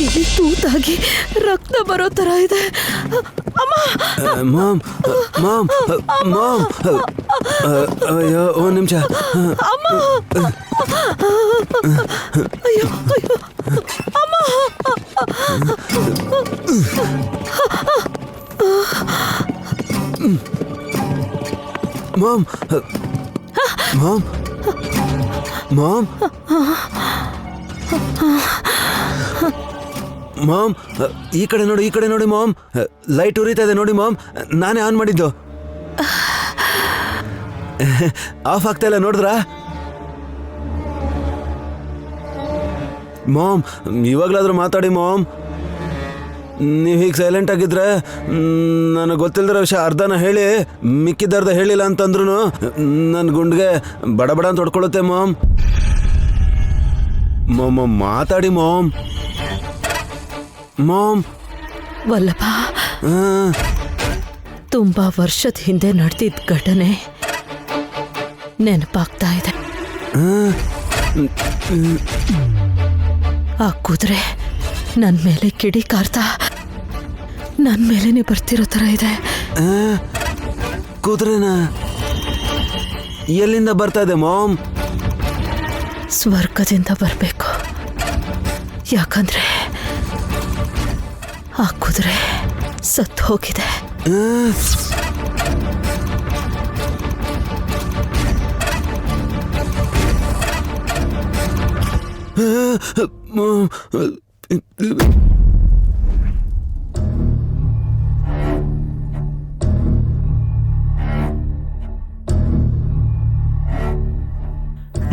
ಇಲ್ಲಿ ತೂತಾಗಿ ರಕ್ತ ಬರೋ ತರ ಇದೆ. ಮಾಮ್ ಮಾಮ್ ಮಾಮ್ ಅಯ್ಯೋ ಒಂದು ನಿಮಿಷ. ಅಯ್ಯೋ ಅಯ್ಯೋ ಅಮ್ಮ. ಮಾಮ್ ಮಾಮ್ ಮಾಮ್ ಮಾಮ್ ಈ ಕಡೆ ನೋಡಿ, ಈ ಕಡೆ ನೋಡಿ ಮಾಮ್. ಲೈಟ್ ಉರಿತಾ ಇದೆ ನೋಡಿ ಮಾಮ್. ನಾನೇ ಆನ್ ಮಾಡಿದ್ದು. ಆಫ್ ಆಗ್ತಾ ಇಲ್ಲ, ನೋಡಿದ್ರಾ ಮಾಮ್? ಇವಾಗಲಾದ್ರೂ ಮಾತಾಡಿ ಮಾಮ್. ನೀವು ಹೀಗೆ ಸೈಲೆಂಟ್ ಆಗಿದ್ರೆ ನನಗೆ ಗೊತ್ತಿಲ್ಲದಿರೋ ವಿಷಯ ಅರ್ಧನ ಹೇಳಿ ಮಿಕ್ಕಿದ್ದರ್ಧ ಹೇಳಿಲ್ಲ ಅಂತಂದ್ರೂ ನನ್ನ ಗುಂಡ್ಗೆ ಬಡಬಡ ಅಂತ ಹೊಡ್ಕೊಳ್ಳುತ್ತೆ ಮಾಮ್. ಮಾಮ್ ಮಾತಾಡಿ ಮಾಮ್. ಮಾಮ್ ವಲ್ಲಭ, ತುಂಬಾ ವರ್ಷದ ಹಿಂದೆ ನಡೆದಿದ್ದ ಘಟನೆ ನೆನಪಾಗ್ತಾ ಇದೆ. ಆ ಕುದುರೆ ನನ್ನ ಮೇಲೆ ಕಿಡಿ ಕಾರ್ತಾ ನನ್ನ ಮೇಲೇನೆ ಬರ್ತಿರೋ ತರ ಇದೆ. ಕುದುರೆನ ಎಲ್ಲಿಂದ ಬರ್ತಾ ಇದೆ ಮಾಮ್? ಸ್ವರ್ಗದಿಂದ ಬರಬೇಕು. ಯಾಕಂದ್ರೆ ಆ ಕುದುರೆ ಸತ್ತು ಹೋಗಿದೆ.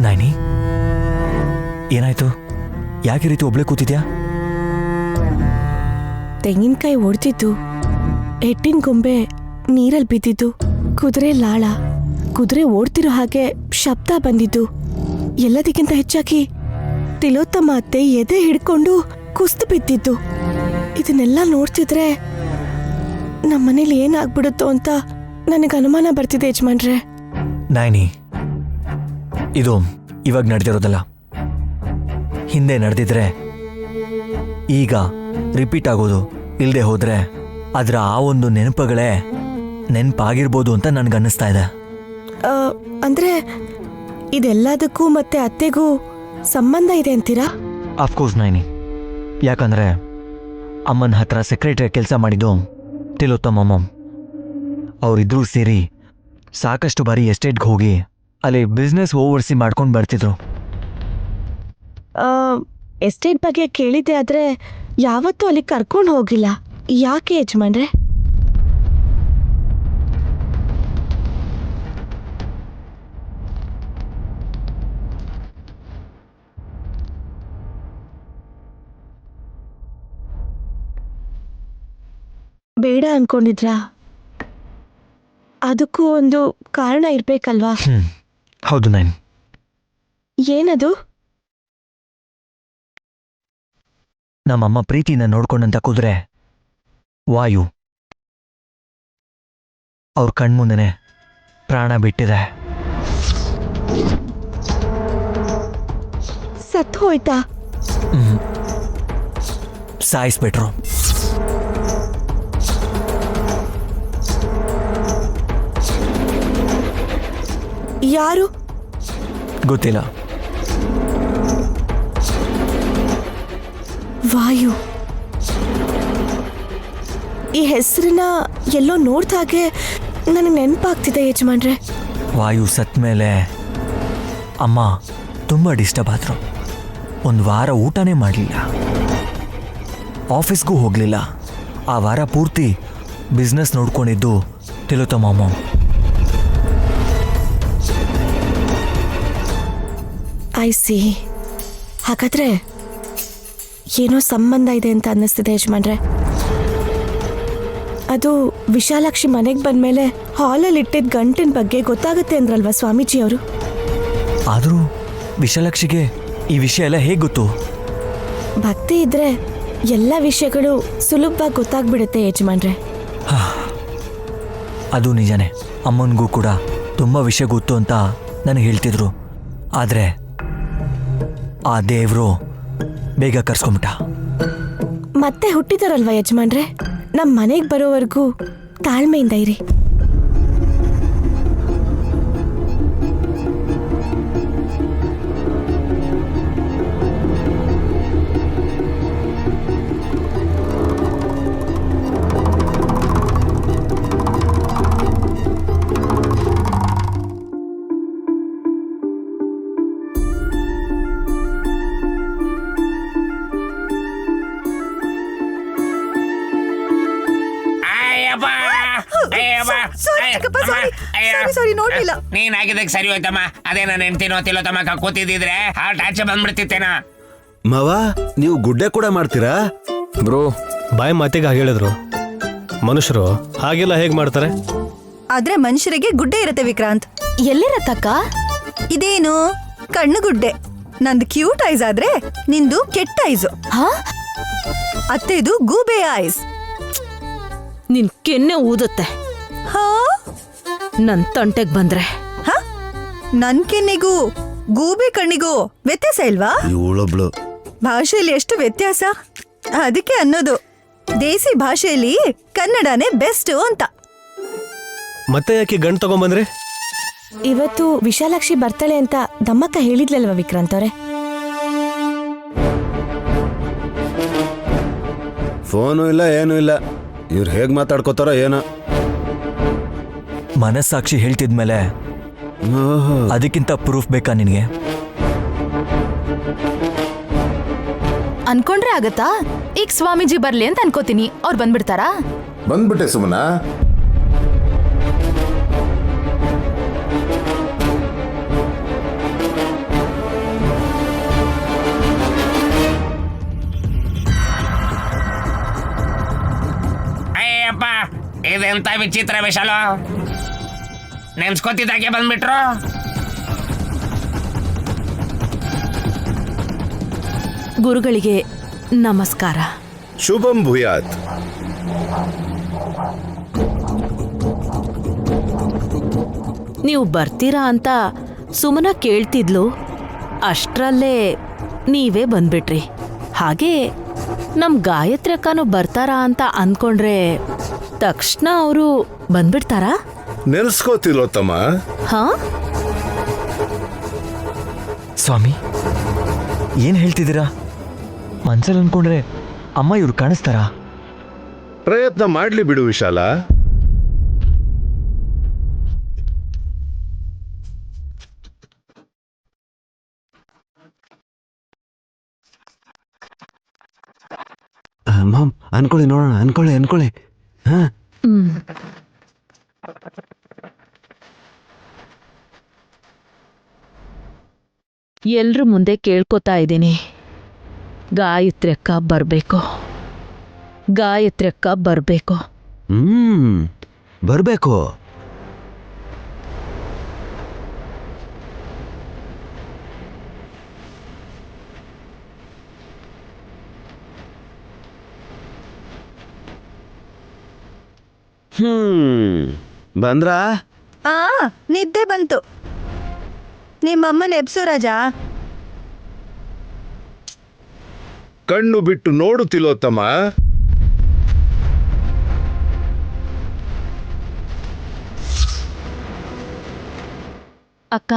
ನೈನಿ, ಏನಾಯ್ತು? ಯಾಕೆ ರೀತಿ ಒಬ್ಳೆ ಕೂತಿದ್ಯಾ? ತೆಂಗಿನಕಾಯಿ ಒಡ್ತಿತ್ತು, ಎಟ್ಟಿನ ಗೊಂಬೆ ನೀರಲ್ಲಿ ಬಿದ್ದಿದ್ದು, ಕುದುರೆ ಲಾಳ, ಕುದುರೆ ಓಡ್ತಿರೋ ಹಾಗೆ ಶಬ್ದ ಬಂದಿದ್ದು, ಎಲ್ಲದಕ್ಕಿಂತ ಹೆಚ್ಚಾಗಿ ತಿಲೋತ್ತಮ ಅತ್ತೆ ಎದೆ ಹಿಡ್ಕೊಂಡು ಕುಸ್ತು ಬಿದ್ದಿದ್ದು. ಇದನ್ನೆಲ್ಲ ನೋಡ್ತಿದ್ರೆ ನಮ್ಮನೇಲಿ ಏನಾಗ್ಬಿಡುತ್ತೋ ಅಂತ ನನಗೆ ಅನುಮಾನ ಬರ್ತಿದೆ ಯಜಮಾನ್ರೆ. ನೈನಿ, ಇದು ಇವಾಗ ನಡೆದಿರೋದಲ್ಲ, ಹಿಂದೆ ನಡೆದಿದ್ರೆ ಈಗ ರಿಪೀಟ್ ಆಗೋದು ಇಲ್ಲದೆ ಹೋದ್ರೆ ಅದರ ಆ ಒಂದು ನೆನಪುಗಳೇ ನೆನಪಾಗಿರ್ಬೋದು ಅಂತ ನನಗನ್ನಿಸ್ತಾ ಇದೆ. ಅಂದ್ರೆ ಇದೆಲ್ಲದಕ್ಕೂ ಮತ್ತೆ ಅತ್ತೆಗೂ ಸಂಬಂಧ ಇದೆ ಅಂತೀರಾ? ಅಫ್ಕೋರ್ಸ್ ನೈನಿ, ಯಾಕಂದ್ರೆ ಅಮ್ಮನ ಹತ್ರ ಸೆಕ್ರೆಟರಿ ಕೆಲಸ ಮಾಡಿದ್ದು ತಿಲೋತ್ತಮ ಮಾಮ್. ಅವರಿದ್ರೂ ಸೇರಿ ಸಾಕಷ್ಟು ಬಾರಿ ಎಸ್ಟೇಟ್ಗೆ ಹೋಗಿ ಅಲ್ಲಿ ಬಿಸ್ನೆಸ್ ಓವರ್ಸಿ ಮಾಡ್ಕೊಂಡು ಬರ್ತಿದ್ರು. ಎಸ್ಟೇಟ್ ಬಗ್ಗೆ ಕೇಳಿದ್ದೆ, ಆದ್ರೆ ಯಾವತ್ತೂ ಅಲ್ಲಿ ಕರ್ಕೊಂಡು ಹೋಗಿಲ್ಲ. ಯಾಕೆ ಯಜಮಾನ್ರೆ? ಬೇಡ ಅನ್ಕೊಂಡಿದ್ರಾ? ಅದಕ್ಕೂ ಒಂದು ಕಾರಣ ಇರ್ಬೇಕಲ್ವಾ? ಹೌದು ನೈನ್. ಏನದು? ನಮ್ಮಮ್ಮ ಪ್ರೀತಿನ ನೋಡ್ಕೊಂಡಂತ ಕುದುರೆ ವಾಯು ಅವ್ರ ಕಣ್ಮುಂದೆನೆ ಪ್ರಾಣ ಬಿಟ್ಟಿದೆ. ಸತ್ತು ಹೋಯ್ತಾ? ಸಾಯಿಸ್ಬಿಟ್ರು. ಯಾರು? ಗೊತ್ತಿಲ್ಲ. ವಾಯು, ಈ ಹೆಸರನ್ನ ಎಲ್ಲೋ ನೋಡ್ದ ಹಾಗೆ ನನಗೆ ನೆನಪಾಗ್ತಿದೆ ಯಜಮಾನ್ರೆ. ವಾಯು ಸತ್ ಮೇಲೆ ಅಮ್ಮ ತುಂಬ ಡಿಸ್ಟರ್ಬ್ ಆದ್ರು. ಒಂದು ವಾರ ಊಟನೇ ಮಾಡಲಿಲ್ಲ, ಆಫೀಸ್ಗೂ ಹೋಗಲಿಲ್ಲ. ಆ ವಾರ ಪೂರ್ತಿ ಬಿಸ್ನೆಸ್ ನೋಡ್ಕೊಂಡಿದ್ದು ತಿಲೋತ್ತಮ ಮಾಮ್. I see. ಹಾಗಾದ್ರೆ ಏನೋ ಸಂಬಂಧ ಇದೆ ಅಂತ ಅನ್ನಿಸ್ತಿದೆ ಯಜಮಾನ್ರೆ. ಅದು ವಿಶಾಲಾಕ್ಷಿ ಮನೆಗೆ ಬಂದ್ಮೇಲೆ ಹಾಲಲ್ಲಿ ಇಟ್ಟಿದ್ದ ಗಂಟಿನ ಬಗ್ಗೆ ಗೊತ್ತಾಗುತ್ತೆ ಅಂದ್ರಲ್ವಾ ಸ್ವಾಮೀಜಿ ಅವರು? ಆದರೂ ವಿಶಾಲಾಕ್ಷಿಗೆ ಈ ವಿಷಯ ಎಲ್ಲ ಹೇಗೆ ಗೊತ್ತು? ಭಕ್ತಿ ಇದ್ರೆ ಎಲ್ಲ ವಿಷಯಗಳು ಸುಲಭವಾಗಿ ಗೊತ್ತಾಗ್ಬಿಡುತ್ತೆ ಯಜಮಾನ್ರೆ. ಅದು ನಿಜನೇ. ಅಮ್ಮನಿಗೂ ಕೂಡ ತುಂಬ ವಿಷಯ ಗೊತ್ತು ಅಂತ ನನಗೆ ಹೇಳ್ತಿದ್ರು. ಆದರೆ ಆ ದೇವರು ಬೇಗ ಕರ್ಸ್ಕೊಂಬಿಟ್ಟ. ಮತ್ತೆ ಹುಟ್ಟಿದಾರಲ್ವಾ ಯಜಮಾನ್ರೆ, ನಮ್ಮ ಮನೆಗೆ ಬರೋವರೆಗೂ ತಾಳ್ಮೆಯಿಂದ ಇರಿ. ನೀನ್ ಆಗಿದ್ದಕ್ಕೆ ಸರಿ ಹೋಯ್ತಮ್ಮ. ಅದೇ ನಾನು ಹೆಂಡ್ತಿನೋ ತಿಲೋತ್ತಮ ಕೂತಿದ್ರೆ ಹಾರ್ಟ್ ಆಚೆ ಬಂದ್ಬಿಡ್ತಿತ್ತೇನೋ. ಮಾವ, ನೀವು ಗುಡ್ಡೆ ಕೂಡ ಮಾಡ್ತೀರಾ? ಬ್ರೋ, ಬಾಯಿ ಮಾತಿಗೆ ಹಾಗೆ ಹೇಳಿದ್ರು. ಮನುಷ್ಯರು ಹಾಗೆಲ್ಲ ಹೇಗೆ ಮಾಡ್ತಾರೆ? ಆದ್ರೆ ಮನುಷ್ಯರಿಗೆ ಗುಡ್ಡೆ ಇರುತ್ತೆ ವಿಕ್ರಾಂತ್. ಎಲ್ಲಿರತ್ತಕ್ಕ? ಇದೇನು ಕಣ್ಣು ಗುಡ್ಡೆ. ನಂದು ಕ್ಯೂಟ್ ಐಸ್ ಆದ್ರೆ ನಿಂದು ಕೆಟ್ಟ ಐಸು. ಅತ್ತೆದು ಗೂಬೆ ಐಸ್. ನಿನ್ ಕೆನ್ನೆ ಊದುತ್ತೆ ಹಾ, ನನ್ ತಂಟೆಗ್ ಬಂದ್ರೆ. ನನ್ ಕೆನ್ನೆಗೂ ಗೂಬೆ ಕಣ್ಣಿಗೂ ವ್ಯತ್ಯಾಸ ಇಲ್ವಾ? ಇವಳೊಬ್ಳು ಭಾಷೆಯಲ್ಲಿ ಎಷ್ಟು ವ್ಯತ್ಯಾಸ. ಅದಕ್ಕೆ ಅನ್ನೋದು ದೇಸಿ ಭಾಷೆಯಲ್ಲಿ ಕನ್ನಡನೇ ಬೆಸ್ಟ್ ಅಂತ. ಮತ್ತೆ ಯಾಕೆ ಗಂಡು ತಗೊಂಬಂದ್ರಿ? ಇವತ್ತು ವಿಶಾಲಾಕ್ಷಿ ಬರ್ತಾಳೆ ಅಂತ ದಮ್ಮಕ್ಕ ಹೇಳಿದ್ಲಲ್ವಾ ವಿಕ್ರಾಂತ್ ಅವ್ರೆ? ಫೋನು ಇಲ್ಲ, ಏನೂ ಇಲ್ಲ. ಇವ್ರು ಹೇಗೆ ಮಾತಾಡ್ಕೋತಾರೋ ಏನೋ. ಮನಸ್ಸಾಕ್ಷಿ ಹೇಳ್ತಿದ್ಮೇಲೆ ಅದಕ್ಕಿಂತ ಪ್ರೂಫ್ ಬೇಕಾ ನಿನಗೆ? ಅನ್ಕೊಂಡ್ರೆ ಆಗತ್ತಾ? ಈಗ ಸ್ವಾಮೀಜಿ ಬರ್ಲಿ ಅಂತ ಅನ್ಕೋತೀನಿ, ಅವ್ರು ಬಂದ್ಬಿಡ್ತಾರಾ? ಬಂದ್ಬಿಟ್ಟೆ ಸುಮನಾ. ಅಯ್ಯಪ್ಪ, ಇದೆಂತ ವಿಚಿತ್ರ ವಿಶಾಲು, ನೆನ್ಸ್ಕೊತಿದ್ದಾಗೆ ಬಂದ್ಬಿಟ್ರು. ಗುರುಗಳಿಗೆ ನಮಸ್ಕಾರ. ಶುಭಂ ಭೂಯಾತ್. ನೀವು ಬರ್ತೀರಾ ಅಂತ ಸುಮನ ಕೇಳ್ತಿದ್ಲು, ಅಷ್ಟ್ರಲ್ಲೇ ನೀವೇ ಬಂದ್ಬಿಟ್ರಿ. ಹಾಗೆ ನಮ್ ಗಾಯತ್ರಿ ಅಕ್ಕನೂ ಬರ್ತಾರಾ ಅಂತ ಅನ್ಕೊಂಡ್ರೆ ತಕ್ಷಣ ಅವರು ಬಂದ್ಬಿಡ್ತಾರಾ? ನೆನ್ಸ್ಕೋತಿಲೋತ್ತಮ್ಮ. ಹಾ, ಸ್ವಾಮಿ ಏನ್ ಹೇಳ್ತಿದ್ದೀರಾ? ಮನ್ಸಲ್ಲಿ ಅನ್ಕೊಂಡ್ರೆ ಅಮ್ಮ ಇವ್ರು ಕಾಣಿಸ್ತಾರಾ? ಪ್ರಯತ್ನ ಮಾಡ್ಲಿ ಬಿಡು ವಿಶಾಲ. ಮಾಮ್, ಅನ್ಕೊಳ್ಳಿ ನೋಡೋಣ. ಅನ್ಕೊಳ್ಳಿ. ಹಾ, ಎಲ್ರ ಮುಂದೆ ಕೇಳ್ಕೊತಾ ಇದ್ದೀನಿ, ಗಾಯತ್ರಿ ಅಕ್ಕ ಬರ್ಬೇಕು, ಗಾಯತ್ರಿ ಅಕ್ಕ ಬರ್ಬೇಕು. ಬರ್ಬೇಕು. ಬಂದ್ರಾ? ನಿದ್ದೆ ಬಂತು. ನಿಮ್ಮಮ್ಮನ ಎಬ್ಸು ರಾಜಾ. ಕಣ್ಣು ಬಿಟ್ಟು ನೋಡುತ್ತಿಲೋತ್ತಮ್ಮ. ಅಕ್ಕ,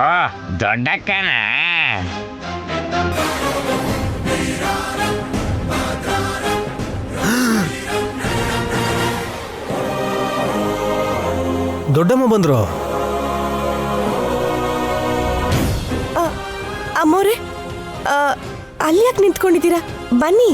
ಓ, ದೊಡ್ಡಕ್ಕನ. ದೊಡ್ಡಮ್ಮ ಬಂದ್ರು. ಅಮ್ಮೋರೆ, ಅಲ್ಲಿ ಯಾಕೆ ನಿಂತ್ಕೊಂಡಿದ್ದೀರಾ? ಬನ್ನಿ.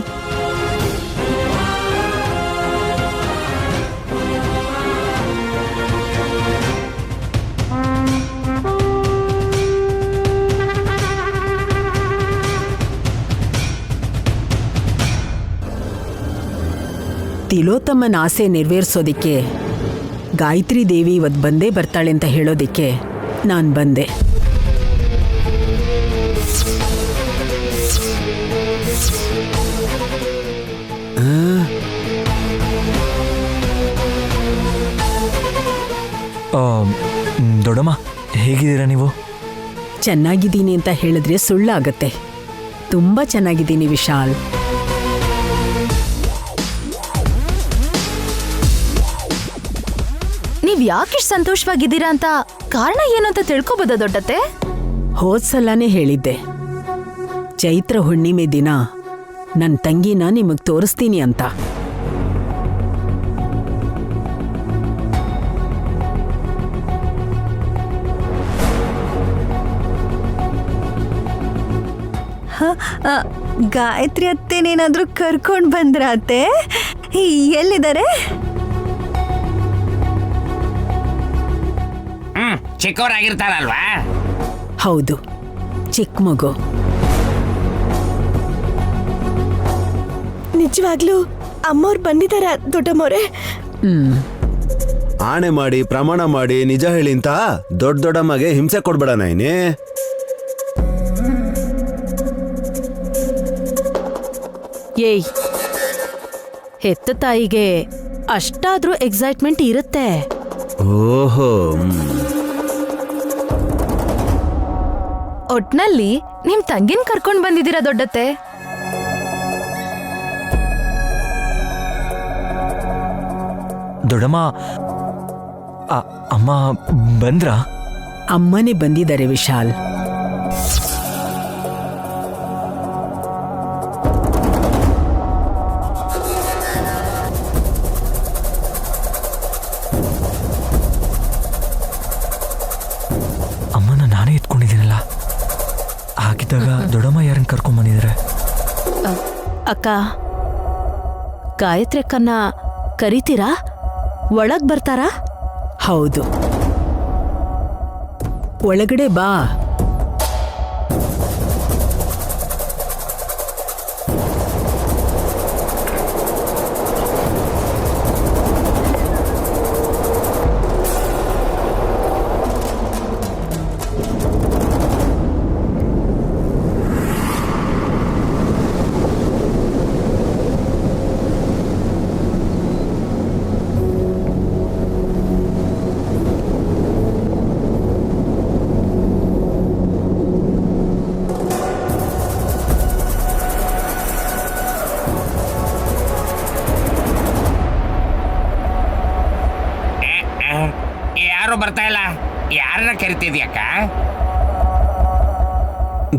ತಿಲೋತ್ತಮ್ಮನ ಆಸೆ ನೆರವೇರಿಸೋದಿಕ್ಕೆ ಗಾಯತ್ರಿ ದೇವಿ ಇವತ್ತು ಬಂದೇ ಬರ್ತಾಳೆ ಅಂತ ಹೇಳೋದಿಕ್ಕೆ ನಾನು ಬಂದೆ. ಹೇಗಿದ್ದೀರಾ ನೀವು? ಚೆನ್ನಾಗಿದ್ದೀನಿ ಅಂತ ಹೇಳಿದ್ರೆ ಸುಳ್ಳಾಗತ್ತೆ. ತುಂಬಾ ಚೆನ್ನಾಗಿದ್ದೀನಿ ವಿಶಾಲ್. ನೀವ್ ಯಾಕಿಷ್ಟು ಸಂತೋಷವಾಗಿದ್ದೀರಾ ಅಂತ ಕಾರಣ ಏನು ಅಂತ ತಿಳ್ಕೊಬೋದ ದೊಡ್ಡತ್ತೆ? ಹೋದ್ಸಲನೇ ಹೇಳಿದ್ದೆ, ಚೈತ್ರ ಹುಣ್ಣಿಮೆ ದಿನ ನನ್ನ ತಂಗಿನ ನಿಮಗ್ ತೋರಿಸ್ತೀನಿ ಅಂತ. ಗಾಯತ್ರಿ ಅತ್ತೇನೇನಾದ್ರೂ ಕರ್ಕೊಂಡ್ ಬಂದ್ರ ಅತ್ತೆ? ಎಲ್ಲಿದ್ದಾರೆ? ಚಿಕ್ಕವರಾಗಿರ್ತಾರಲ್ವಾ? ಹೌದು, ಚಿಕ್ಕ ಮಗು. ನಿಜವಾಗ್ಲೂ ಅಮ್ಮವ್ರು ಬಂದಿದಾರ ದೊಡ್ಡಮ್ಮವ್ರೆ? ಆಣೆ ಮಾಡಿ ಪ್ರಮಾಣ ಮಾಡಿ ನಿಜ ಹೇಳಿ ಅಂತ ದೊಡ್ಡಮ್ಮಗೆ ಹಿಂಸೆ ಕೊಡ್ಬೇಡ ನಾಯಿನಿ. ಏಯ್, ಹೆತ್ತ ತಾಯಿಗೆ ಅಷ್ಟಾದ್ರೂ ಎಕ್ಸೈಟ್ಮೆಂಟ್ ಇರುತ್ತೆ. ಓಹೋ, ಒಟ್ನಲ್ಲಿ ನಿಮ್ ತಂಗಿನ ಕರ್ಕೊಂಡ್ ಬಂದಿದ್ದೀರಾ ದೊಡ್ಡತ್ತೆ. ದೊಡ್ಡಮ್ಮ, ಅಮ್ಮ ಬಂದ್ರಾ? ಅಮ್ಮನೇ ಬಂದಿದ್ದಾರೆ ವಿಶಾಲ್. ಅಮ್ಮನ ನಾನೇ ಎತ್ಕೊಂಡಿದ್ದೀನಲ್ಲ, ಹಾಗಿದ್ದಾಗ ದೊಡ್ಡಮ್ಮ ಯಾರನ್ನ ಕರ್ಕೊಂಡ್ ಬಂದಿದ್ದಾರೆ? ಅಕ್ಕ, ಗಾಯತ್ರಿ ಅಕ್ಕನ್ನ ಕರಿತೀರಾ? ಒಳಗ್ ಬರ್ತಾರಾ? ಹೌದು, ಒಳಗಡೆ ಬಾ. ಯಾರು ಬರ್ತಾ ಇಲ್ಲ, ಯಾರನ್ನ ಕರಿತಿದ್ಯಕ್ಕ?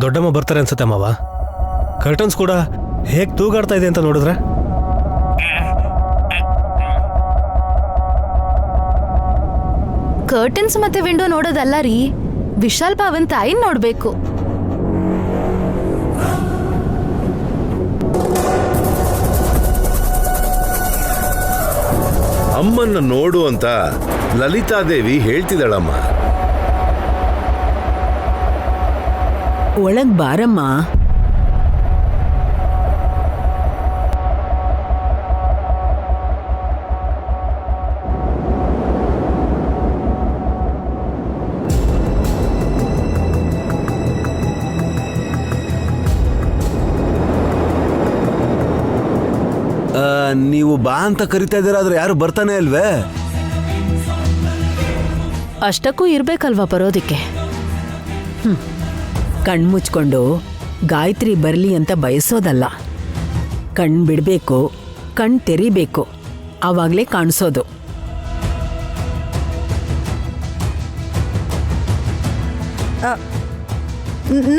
ದೊಡ್ಡಮ್ಮ ಬರ್ತಾರೆ ಅನ್ಸುತ್ತೆ ಮಾವ. ಕರ್ಟನ್ಸ್ ಕೂಡ ಹೇಗ್ ತೂಗಾಡ್ತಾ ಇದೆ ಅಂತ ನೋಡಿದ್ರೆ. ಕರ್ಟನ್ಸ್ ಮತ್ತೆ ವಿಂಡೋ ನೋಡೋದಲ್ಲ ರೀ, ವಿಶಾಲ್ ಭಾವನ್ ತಾಯಿನ್ ನೋಡ್ಬೇಕು. ಅಮ್ಮನ್ನ ನೋಡು ಅಂತ ಲಲಿತಾದೇವಿ ಹೇಳ್ತಿದ್ದಾಳಮ್ಮ. ಒಳಗ್ ಬಾರಮ್ಮ. ನೀವು ಬಾ ಅಂತ ಕರಿತಾ ಇದ್ದೀರಾ, ಆದ್ರೆ ಯಾರು ಬರ್ತಾನೆ ಇಲ್ವೇ? ಅಷ್ಟಕ್ಕೂ ಇರ್ಬೇಕಲ್ವಾ ಬರೋದಿಕ್ಕೆ. ಕಣ್ಮುಚ್ಕೊಂಡು ಗಾಯತ್ರಿ ಬರ್ಲಿ ಅಂತ ಬಯಸೋದಲ್ಲ. ಕಣ್ ಬಿಡ್ಬೇಕು, ಕಣ್ ತೆರಿಬೇಕು, ಆವಾಗ್ಲೇ ಕಾಣಿಸೋದು.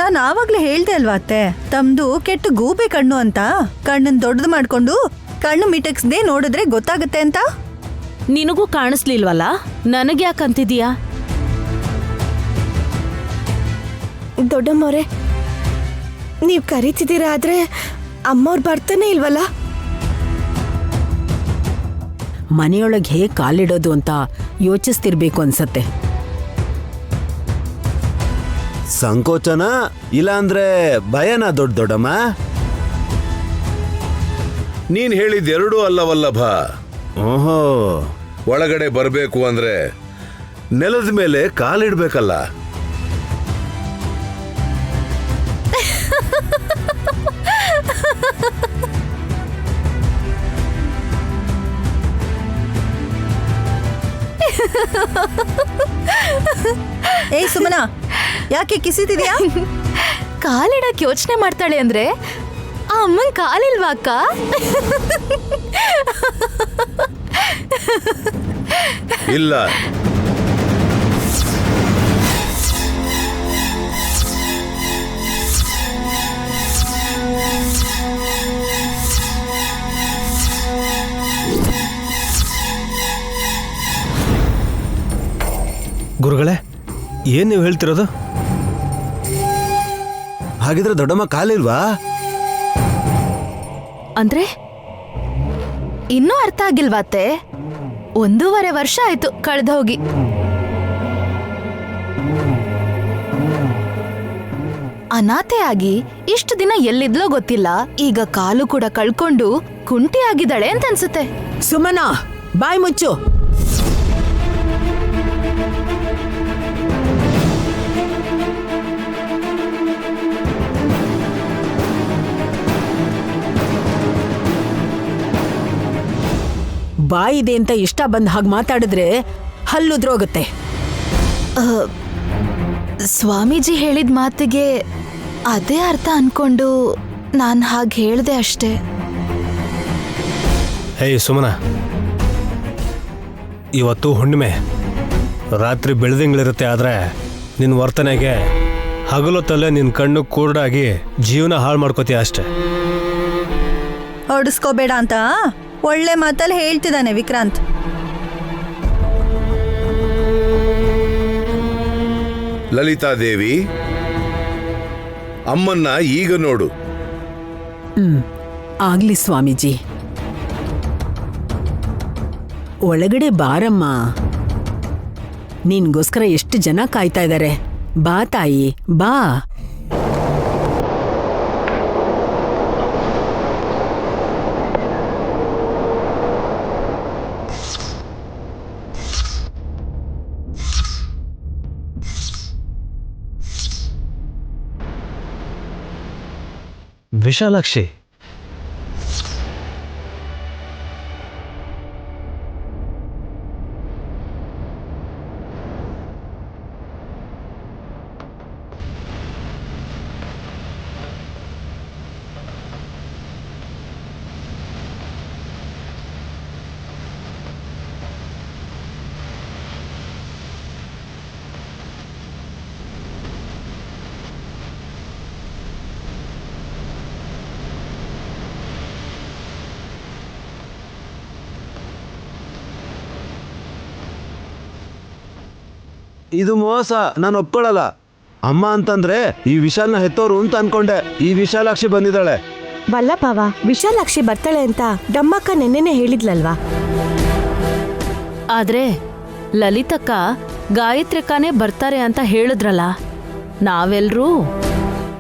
ನಾನು ಆವಾಗ್ಲೇ ಹೇಳ್ದೆ ಅಲ್ವಾ ಅತ್ತೆ, ತಮ್ದು ಕೆಟ್ಟ ಗೂಬೆ ಕಣ್ಣು ಅಂತ. ಕಣ್ಣನ್ ದೊಡ್ಡದು ಮಾಡ್ಕೊಂಡು ಕಣ್ಣು ಮಿಟಕ್ಸ್ದೆ ನೋಡಿದ್ರೆ ಗೊತ್ತಾಗುತ್ತೆ ಅಂತ. ನಿನಗೂ ಕಾಣಿಸ್ಲಿಲ್ವಲ್ಲ, ನನಗೆ ಯಾಕಂತಿದೀಯಾ? ದೊಡ್ಡಮ್ಮವ್ರೆ, ನೀವ್ ಕರಿತಿದ್ದೀರಾ, ಆದ್ರೆ ಅಮ್ಮವ್ರು ಬರ್ತಾನೆ ಇಲ್ವಲ್ಲ? ಮನೆಯೊಳಗೆ ಹೇಗೆ ಕಾಲಿಡೋದು ಅಂತ ಯೋಚಿಸ್ತಿರ್ಬೇಕು ಅನ್ಸತ್ತೆ. ಸಂಕೋಚನ ಇಲ್ಲಾಂದ್ರೆ ಭಯನಾ ದೊಡ್ಡಮ್ಮ? ನೀನ್ ಹೇಳಿದ್ದೆರಡೂ ಅಲ್ಲವಲ್ಲಭ. ಓಹೋ, ಒಳಗಡೆ ಬರಬೇಕು ಅಂದ್ರೆ ನೆಲದ ಮೇಲೆ ಕಾಲಿಡ್ಬೇಕಲ್ಲ. ಏಯ್ ಸುಮನ, ಯಾಕೆ ಕಿಸಿತಿದ್ಯಾ? ಕಾಲಿಡಕ್ ಯೋಚನೆ ಮಾಡ್ತಾಳೆ ಅಂದ್ರೆ ಆ ಅಮ್ಮನ್ ಕಾಲಿಲ್ವಾ ಅಕ್ಕ? ಇಲ್ಲ, ಗುರುಗಳೇ ಏನ್ ನೀವು ಹೇಳ್ತಿರೋದು? ಹಾಗಿದ್ರೆ ದೊಡ್ಡಮ್ಮ ಕಾಲಿಲ್ವಾ? ಅಂದ್ರೆ ಇನ್ನೂ ಅರ್ಥ ಆಗಿಲ್ವಾ ಅತ್ತೆ? 1.5 ವರ್ಷ ಆಯ್ತು ಕಳೆದು ಹೋಗಿ. ಅನಾಥೆಯಾಗಿ ಇಷ್ಟು ದಿನ ಎಲ್ಲಿದ್ಲೋ ಗೊತ್ತಿಲ್ಲ. ಈಗ ಕಾಲು ಕೂಡ ಕಳ್ಕೊಂಡು ಕುಂಟಿ ಆಗಿದ್ದಾಳೆ ಅಂತ ಅನ್ಸುತ್ತೆ. ಸುಮನಾ, ಬಾಯ್ ಮುಚ್ಚು. ಬಾಯಿದೆ ಅಂತ ಇಷ್ಟ ಬಂದ ಹಾಗೆ ಮಾತಾಡಿದ್ರೆ ಹಲ್ಲುದ್ರೋಗುತ್ತೆ. ಸ್ವಾಮೀಜಿ ಹೇಳಿದ ಮಾತಿಗೆ ಅದೇ ಅರ್ಥ ಅನ್ಕೊಂಡು ನಾನು ಹಾಗೆ ಹೇಳ್ದೆ ಅಷ್ಟೇ. ಹೇಯ್ ಸುಮನ, ಇವತ್ತು ಹುಣ್ಣಿಮೆ, ರಾತ್ರಿ ಬೆಳೆದಿಂಗಳಿರುತ್ತೆ. ಆದರೆ ನಿನ್ನ ವರ್ತನೆಗೆ ಹಗಲೊತ್ತಲ್ಲೇ ನಿನ್ನ ಕಣ್ಣು ಕೂರ್ಡಾಗಿ ಜೀವನ ಹಾಳು ಮಾಡ್ಕೋತೀಯ ಅಷ್ಟೆ. ಹೊಡಿಸ್ಕೋಬೇಡ ಅಂತ ಒಳ್ಳೆ ಮಾತಲ್ಲಿ ಹೇಳ್ತಿದ್ದಾನೆ ವಿಕ್ರಾಂತ್. ಲಲಿತಾದೇವಿ, ಅಮ್ಮನ್ನ ಈಗ ನೋಡು. ಆಗ್ಲಿ ಸ್ವಾಮೀಜಿ. ಒಳಗಡೆ ಬಾರಮ್ಮ. ನಿನ್ಗೋಸ್ಕರ ಎಷ್ಟು ಜನ ಕಾಯ್ತಾ ಇದ್ದಾರೆ. ಬಾ ತಾಯಿ, ಬಾ. ವಿಶಾಲಾಕ್ಷಿ, ಇದು ಮೋಸ, ನಾನು ಒಪ್ಕೊಳ್ಳಲ್ಲ. ಅಮ್ಮ ಅಂತಂದ್ರೆ ಈ ವಿಶಾಲ್ನ ಹೆತ್ತೋರು ಅಂತ ಅನ್ಕೊಂಡೆ. ಈ ವಿಶಾಲಾಕ್ಷಿ ಬಂದಿದ್ದಾಳೆ. ವಲ್ಲಭವ, ವಿಶಾಲಾಕ್ಷಿ ಬರ್ತಾಳೆ ಅಂತ ಡಮ್ಮಕ್ಕ ನೆನ್ನೆನೆ ಹೇಳಿದ್ಲಲ್ವಾ? ಆದ್ರೆ ಲಲಿತಕ್ಕ ಗಾಯತ್ರಿಕಾನೇ ಬರ್ತಾರೆ ಅಂತ ಹೇಳಿದ್ರಲ್ಲ. ನಾವೆಲ್ಲರೂ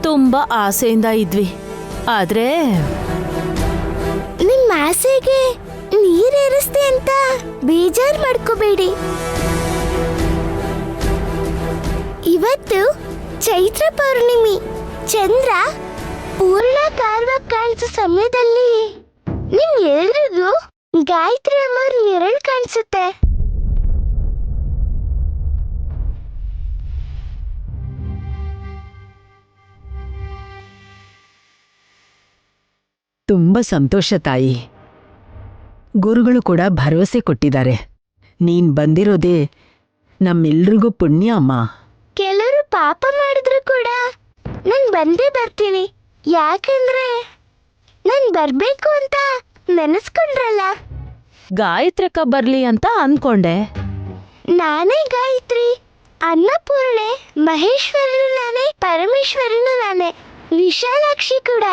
ತುಂಬಾ ಆಸೆಯಿಂದ ಇದ್ವಿ. ಆದ್ರೆ ನಿಮ್ಮ ಆಸೆಗೆ ನೀರೇರಿಸ್ತೆ ಅಂತ ಬೇಜಾರ್ ಮಾಡ್ಕೋಬೇಡಿ. ಇವತ್ತು ಚೈತ್ರ ಪೌರ್ಣಿಮೆ, ಚಂದ್ರ ಪೂರ್ಣ ಕಾರ್ಯವಾಗಿ ಕಾಣಿಸೋ ಸಮಯದಲ್ಲಿ ನಿಮ್ ಎಲ್ರಿಗೂ ಗಾಯತ್ರಿ ಅಮ್ಮವ್ರ ನೆರಳು ಕಾಣಿಸುತ್ತೆ. ತುಂಬಾ ಸಂತೋಷ ತಾಯಿ. ಗುರುಗಳು ಕೂಡ ಭರವಸೆ ಕೊಟ್ಟಿದ್ದಾರೆ. ನೀನ್ ಬಂದಿರೋದೇ ನಮ್ಮೆಲ್ರಿಗೂ ಪುಣ್ಯ ಅಮ್ಮ. ಕೆಲವರು ಪಾಪ ಮಾಡಿದ್ರು ಕೂಡ ನಾನು ಬಂದೇ ಬರ್ತೀನಿ. ಯಾಕಂದ್ರೆ ನಾನು ಬರ್ಬೇಕು ಅಂತ ನೆನೆಸ್ಕೊಂಡ್ರಲ್ಲ. ಗಾಯತ್ರಿಕ ಬರ್ಲಿ ಅಂತ ಅನ್ಕೊಂಡೆ. ನಾನೇ ಗಾಯತ್ರಿ, ಅನ್ನಪೂರ್ಣೆ, ಮಹೇಶ್ವರನು ನಾನೇ, ಪರಮೇಶ್ವರನು ನಾನೇ, ವಿಶಾಲಾಕ್ಷಿ ಕೂಡ.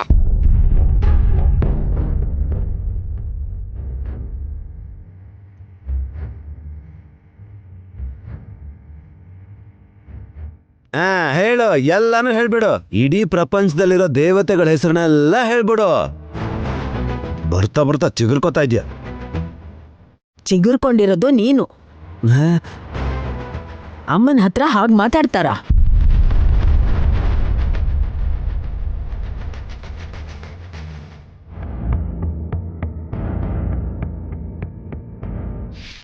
ಹೇಳು, ಎಲ್ಲಾನು ಹೇಳ್ಬಿಡು. ಇಡೀ ಪ್ರಪಂಚದಲ್ಲಿರೋ ದೇವತೆಗಳ ಹೆಸರನ್ನೆಲ್ಲ ಹೇಳ್ಬಿಡು. ಬರ್ತಾ ಬರ್ತಾ ಚಿಗುರ್ಕೋತಾ ಇದ್ಯಾ. ಚಿಗುರ್ಕೊಂಡಿರೋದು ನೀನು. ಅಮ್ಮನ ಹತ್ರ ಹಾಗೆ ಮಾತಾಡ್ತಾರ.